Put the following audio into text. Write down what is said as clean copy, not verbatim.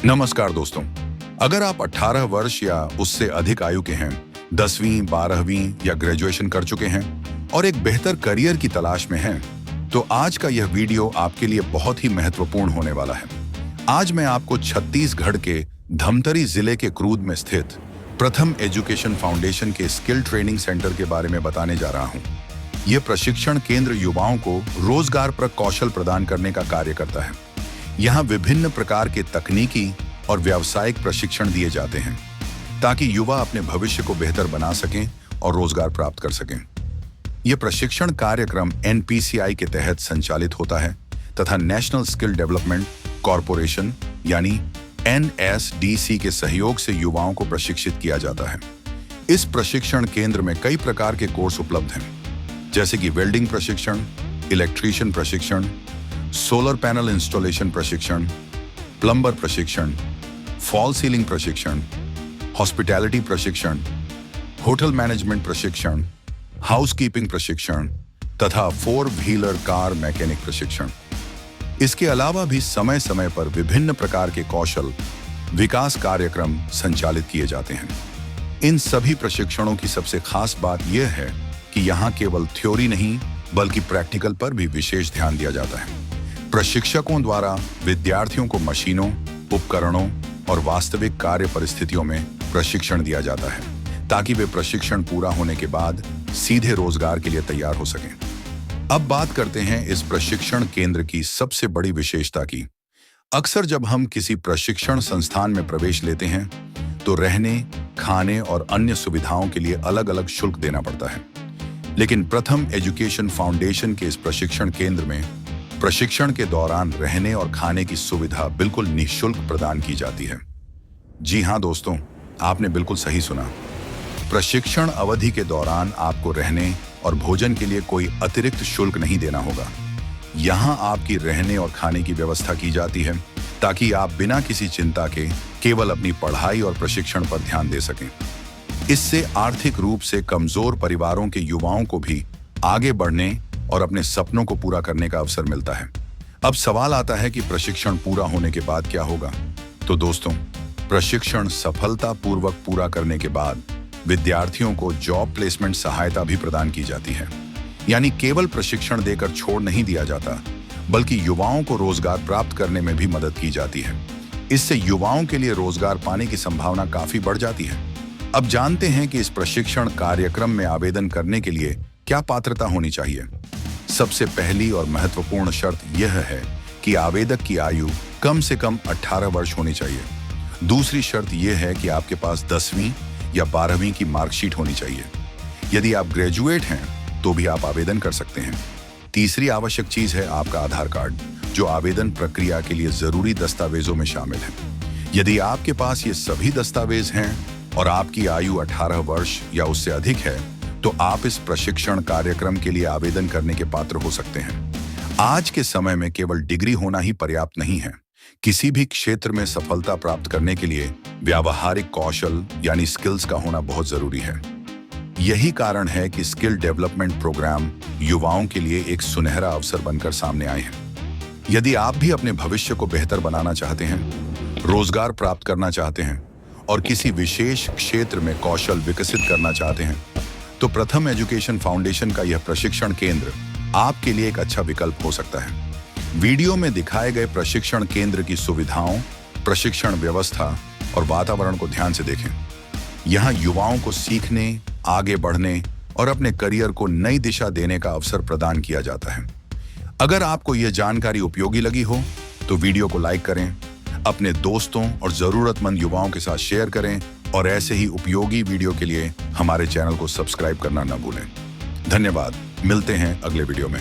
नमस्कार दोस्तों, अगर आप 18 वर्ष या उससे अधिक आयु के हैं, 10वीं, 12वीं या ग्रेजुएशन कर चुके हैं और एक बेहतर करियर की तलाश में हैं, तो आज का यह वीडियो आपके लिए बहुत ही महत्वपूर्ण होने वाला है। आज मैं आपको छत्तीसगढ़ के धमतरी जिले के क्रूद में स्थित प्रथम एजुकेशन फाउंडेशन के स्किल ट्रेनिंग सेंटर के बारे में बताने जा रहा हूँ। यह प्रशिक्षण केंद्र युवाओं को रोजगारपरक कौशल प्रदान करने का कार्य करता है। यहाँ विभिन्न प्रकार के तकनीकी और व्यावसायिक प्रशिक्षण दिए जाते हैं ताकि युवा अपने भविष्य को बेहतर बना सकें और रोजगार प्राप्त कर सकें। यह प्रशिक्षण कार्यक्रम NPCI के तहत संचालित होता है तथा नेशनल स्किल डेवलपमेंट कॉरपोरेशन यानी NSDC के सहयोग से युवाओं को प्रशिक्षित किया जाता है। इस प्रशिक्षण केंद्र में कई प्रकार के कोर्स उपलब्ध हैं, जैसे कि वेल्डिंग प्रशिक्षण, इलेक्ट्रीशियन प्रशिक्षण, सोलर पैनल इंस्टॉलेशन प्रशिक्षण, प्लम्बर प्रशिक्षण, फॉल सीलिंग प्रशिक्षण, हॉस्पिटैलिटी प्रशिक्षण, होटल मैनेजमेंट प्रशिक्षण, हाउसकीपिंग प्रशिक्षण तथा 4 व्हीलर कार मैकेनिक प्रशिक्षण। इसके अलावा भी समय समय पर विभिन्न प्रकार के कौशल विकास कार्यक्रम संचालित किए जाते हैं। इन सभी प्रशिक्षणों की सबसे खास बात यह है कि यहाँ केवल थ्योरी नहीं बल्कि प्रैक्टिकल पर भी विशेष ध्यान दिया जाता है। प्रशिक्षकों द्वारा विद्यार्थियों को मशीनों, उपकरणों और वास्तविक कार्य परिस्थितियों में प्रशिक्षण दिया जाता है ताकि वे प्रशिक्षण पूरा होने के बाद सीधे रोजगार के लिए तैयार हो सकें। अब बात करते हैं इस प्रशिक्षण केंद्र की सबसे बड़ी विशेषता की। अक्सर जब हम किसी प्रशिक्षण संस्थान में प्रवेश लेते हैं तो रहने, खाने और अन्य सुविधाओं के लिए अलग-अलग शुल्क देना पड़ता है, लेकिन प्रथम एजुकेशन फाउंडेशन के इस प्रशिक्षण केंद्र में प्रशिक्षण के दौरान रहने और खाने की सुविधा बिल्कुल निःशुल्क प्रदान की जाती है। जी हाँ दोस्तों, आपने बिल्कुल सही सुना। प्रशिक्षण अवधि के दौरान आपको रहने और भोजन के लिए कोई अतिरिक्त शुल्क नहीं देना होगा। यहाँ आपकी रहने और खाने की व्यवस्था की जाती है ताकि आप बिना किसी चिंता के केवल अपनी पढ़ाई और प्रशिक्षण पर ध्यान दे सकें। इससे आर्थिक रूप से कमजोर परिवारों के युवाओं को भी आगे बढ़ने और अपने सपनों को पूरा करने का अवसर मिलता है। अब सवाल आता है कि प्रशिक्षण पूरा होने के बाद क्या होगा? तो दोस्तों, प्रशिक्षण सफलतापूर्वक पूरा करने के बाद विद्यार्थियों को जॉब प्लेसमेंट सहायता भी प्रदान की जाती है। यानी केवल प्रशिक्षण देकर छोड़ नहीं दिया जाता, बल्कि युवाओं को रोजगार प्राप्त करने में भी मदद की जाती है। इससे युवाओं के लिए रोजगार पाने की संभावना काफी बढ़ जाती है। अब जानते हैं कि इस प्रशिक्षण कार्यक्रम में आवेदन करने के लिए क्या पात्रता होनी चाहिए। सबसे पहली और महत्वपूर्ण शर्त यह है कि आवेदक की आयु कम से कम 18 वर्ष होनी चाहिए। दूसरी शर्त यह है कि आपके पास 10वीं या 12वीं की मार्कशीट होनी चाहिए। यदि आप ग्रेजुएट हैं तो भी आप आवेदन कर सकते हैं। तीसरी आवश्यक चीज है आपका आधार कार्ड, जो आवेदन प्रक्रिया के लिए जरूरी दस्तावेजों में शामिल है। यदि आपके पास ये सभी दस्तावेज हैं और आपकी आयु 18 वर्ष या उससे अधिक है तो आप इस प्रशिक्षण कार्यक्रम के लिए आवेदन करने के पात्र हो सकते हैं। आज के समय में केवल डिग्री होना ही पर्याप्त नहीं है। किसी भी क्षेत्र में सफलता प्राप्त करने के लिए व्यावहारिक कौशल यानी स्किल्स का होना बहुत जरूरी है। यही कारण है कि स्किल डेवलपमेंट प्रोग्राम युवाओं के लिए एक सुनहरा अवसर बनकर सामने आए हैं। यदि आप भी अपने भविष्य को बेहतर बनाना चाहते हैं, रोजगार प्राप्त करना चाहते हैं और किसी विशेष क्षेत्र में कौशल विकसित करना चाहते हैं, तो प्रथम एजुकेशन फाउंडेशन का यह प्रशिक्षण केंद्र आपके लिए एक अच्छा विकल्प हो सकता है। वीडियो में दिखाए गए प्रशिक्षण केंद्र की सुविधाओं, प्रशिक्षण व्यवस्था और वातावरण को ध्यान से देखें। यहाँ युवाओं को सीखने, आगे बढ़ने और अपने करियर को नई दिशा देने का अवसर प्रदान किया जाता है। अगर आपको यह जानकारी उपयोगी लगी हो तो वीडियो को लाइक करें, अपने दोस्तों और जरूरतमंद युवाओं के साथ शेयर करें और ऐसे ही उपयोगी वीडियो के लिए हमारे चैनल को सब्सक्राइब करना न भूलें। धन्यवाद, मिलते हैं अगले वीडियो में।